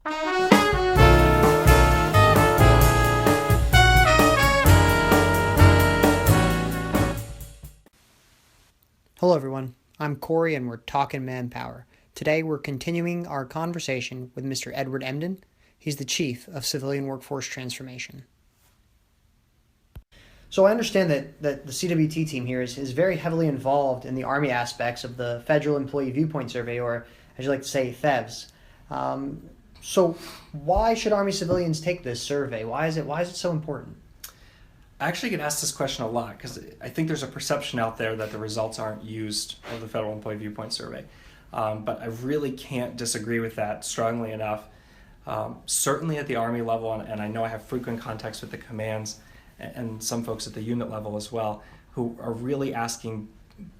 Hello everyone, I'm Corey and we're talking Manpower. Today we're continuing our conversation with Mr. Edward Emden. He's the Chief of Civilian Workforce Transformation. So I understand that the CWT team here is very heavily involved in the Army aspects of the Federal Employee Viewpoint Survey, or as you like to say, FEVS. So why should Army civilians take this survey? Why is it so important? I actually get asked this question a lot because I think there's a perception out there that the results aren't used of the Federal Employee Viewpoint Survey. But I really can't disagree with that strongly enough. Certainly at the Army level, and I know I have frequent contacts with the commands and some folks at the unit level as well, who are really asking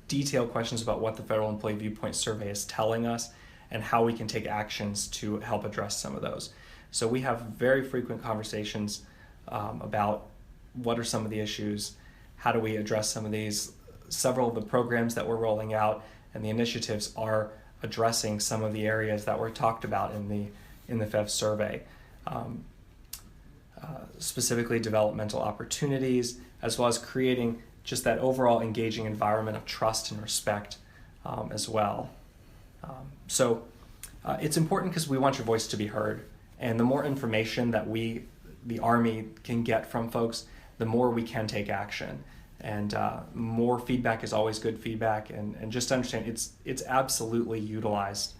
detailed questions about what the Federal Employee Viewpoint Survey is telling us and how we can take actions to help address some of those. So we have very frequent conversations about what are some of the issues, how do we address some of these. Several of the programs that we're rolling out and the initiatives are addressing some of the areas that were talked about in the FEV survey. Specifically developmental opportunities, as well as creating just that overall engaging environment of trust and respect as well. So it's important because we want your voice to be heard, and the more information that the Army can get from folks, the more we can take action. And more feedback is always good feedback, and just understand it's absolutely utilized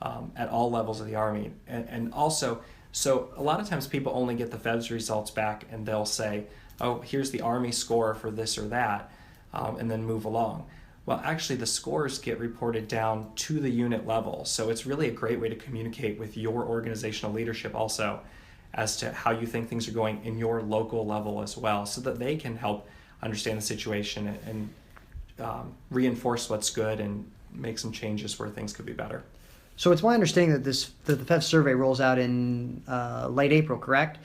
at all levels of the Army. And also, so a lot of times people only get the FEVS results back and they'll say, oh, here's the Army score for this or that, and then move along. Well, actually the scores get reported down to the unit level. So it's really a great way to communicate with your organizational leadership also as to how you think things are going in your local level as well, so that they can help understand the situation and reinforce what's good and make some changes where things could be better. So it's my understanding that the FEV survey rolls out in late April, correct?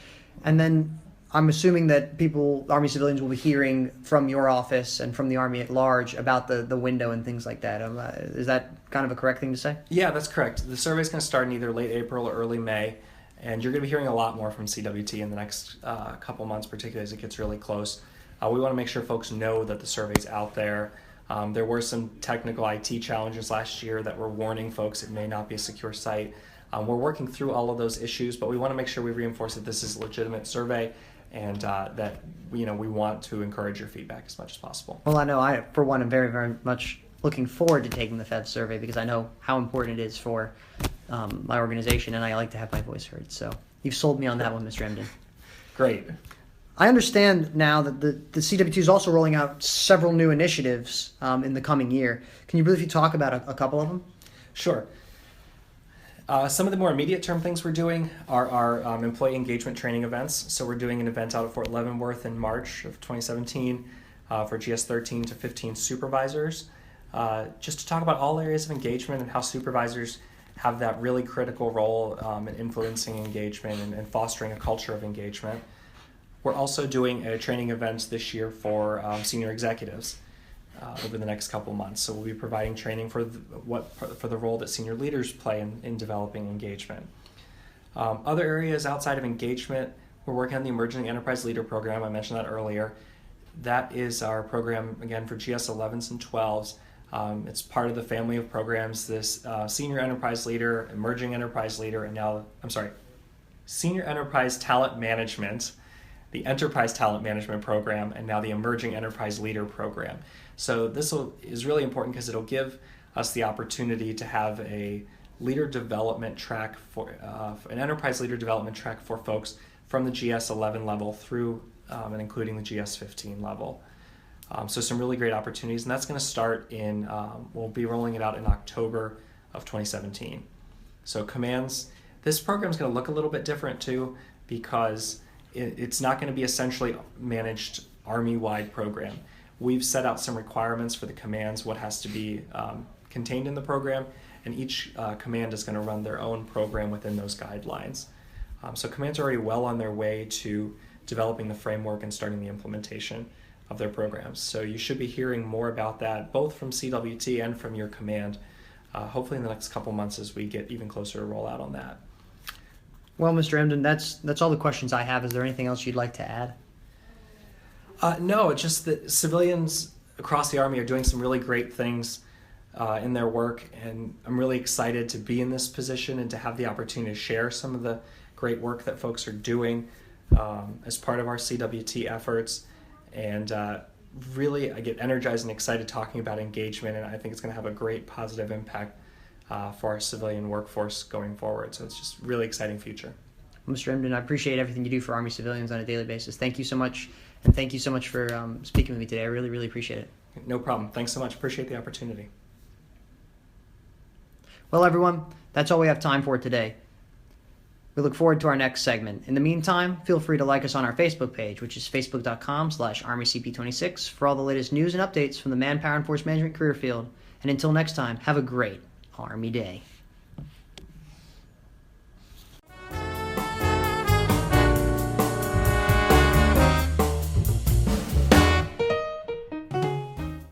And then I'm assuming that Army civilians will be hearing from your office and from the Army at large about the window and things like that. Is that kind of a correct thing to say? Yeah, that's correct. The survey is going to start in either late April or early May, and you're going to be hearing a lot more from CWT in the next couple months, particularly as it gets really close. We want to make sure folks know that the survey's out there. There were some technical IT challenges last year that were warning folks it may not be a secure site. We're working through all of those issues, but we want to make sure we reinforce that this is a legitimate survey and that we want to encourage your feedback as much as possible. Well, I know I, for one, am very, very much looking forward to taking the FEV survey because I know how important it is for my organization, and I like to have my voice heard. So you've sold me on that one, Mr. Emden. Great. I understand now that the CWT is also rolling out several new initiatives in the coming year. Can you briefly talk about a couple of them? Sure. Some of the more immediate term things we're doing are our employee engagement training events. So we're doing an event out at Fort Leavenworth in March of 2017 for GS 13 to 15 supervisors, just to talk about all areas of engagement and how supervisors have that really critical role in influencing engagement and fostering a culture of engagement. We're also doing a training event this year for senior executives over the next couple months. So we'll be providing training for the role that senior leaders play in developing engagement. Other areas outside of engagement, we're working on the Emerging Enterprise Leader Program. I mentioned that earlier. That is our program, again, for GS 11s and 12s. It's part of the family of programs, this Senior Enterprise Leader, Emerging Enterprise Leader, and now, Senior Enterprise Talent Management, the Enterprise Talent Management Program, and now the Emerging Enterprise Leader Program. So this is really important because it'll give us the opportunity to have a leader development track for an enterprise leader development track for folks from the GS 11 level through and including the GS 15 level. So some really great opportunities, and that's going to start we'll be rolling it out in October of 2017. So commands, this program is going to look a little bit different too, because it's not going to be essentially managed Army-wide program. We've set out some requirements for the commands, what has to be contained in the program, and each command is going to run their own program within those guidelines. So commands are already well on their way to developing the framework and starting the implementation of their programs. So you should be hearing more about that, both from CWT and from your command, hopefully in the next couple months as we get even closer to rollout on that. Well, Mr. Emden, that's all the questions I have. Is there anything else you'd like to add? No, it's just that civilians across the Army are doing some really great things in their work, and I'm really excited to be in this position and to have the opportunity to share some of the great work that folks are doing as part of our CWT efforts. And really, I get energized and excited talking about engagement, and I think it's going to have a great positive impact for our civilian workforce going forward. So it's just a really exciting future. Mr. Emden, I appreciate everything you do for Army civilians on a daily basis. Thank you so much, and thank you so much for speaking with me today. I really, really appreciate it. No problem. Thanks so much. Appreciate the opportunity. Well, everyone, that's all we have time for today. We look forward to our next segment. In the meantime, feel free to like us on our Facebook page, which is facebook.com/ArmyCP26 for all the latest news and updates from the Manpower and Force Management career field. And until next time, have a great Army Day.